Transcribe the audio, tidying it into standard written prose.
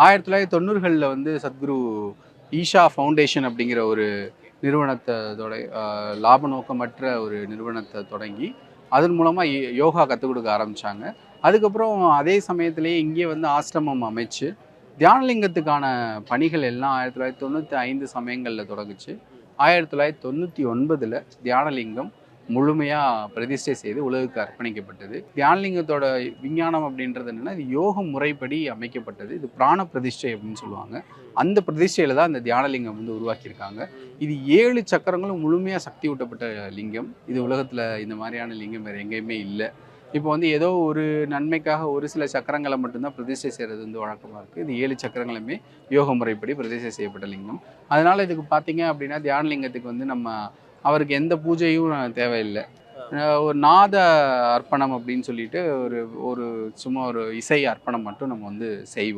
1990களில் வந்து சத்குரு ஈஷா ஃபவுண்டேஷன் அப்படிங்கிற ஒரு நிறுவனத்தை லாப நோக்கமற்ற ஒரு நிறுவனத்தை தொடங்கி அதன் மூலமாக யோகா கற்றுக் கொடுக்க ஆரம்பித்தாங்க. அதுக்கப்புறம் அதே சமயத்திலேயே இங்கே வந்து ஆசிரமம் அமைச்சு தியானலிங்கத்துக்கான பணிகள் எல்லாம் 1995 சமயங்களில் தொடங்குச்சு. 1999ல் தியானலிங்கம் முழுமையாக பிரதிஷ்டை செய்து உலகுக்கு அர்ப்பணிக்கப்பட்டது. தியானலிங்கத்தோட விஞ்ஞானம் அப்படின்றது என்னென்னா, இது யோக முறைப்படி அமைக்கப்பட்டது. இது பிராண பிரதிஷ்டை அப்படின்னு சொல்லுவாங்க. அந்த பிரதிஷ்டையில் தான் அந்த தியானலிங்கம் வந்து உருவாக்கியிருக்காங்க. இது 7 சக்கரங்களும் முழுமையாக சக்தி ஊட்டப்பட்ட லிங்கம். இது உலகத்தில் இந்த மாதிரியான லிங்கம் வேறு எங்கேயுமே இல்லை. இப்போ வந்து ஏதோ ஒரு நன்மைக்காக ஒரு சில சக்கரங்களை மட்டும்தான் பிரதிஷ்டை செய்கிறது வந்து வழக்கமாக இருக்குது. இது 7 சக்கரங்களுமே யோக முறைப்படி பிரதிஷ்டை செய்யப்பட்ட லிங்கம். அதனால் இதுக்கு பார்த்தீங்க அப்படின்னா தியானலிங்கத்துக்கு வந்து நம்ம அவருக்கு எந்த பூஜையும் தேவையில்லை. ஒரு நாத அர்ப்பணம் அப்படின்னு சொல்லிட்டு ஒரு ஒரு சும்மா ஒரு இசை அர்ப்பணம் மட்டும் நம்ம வந்து செய்வோம்.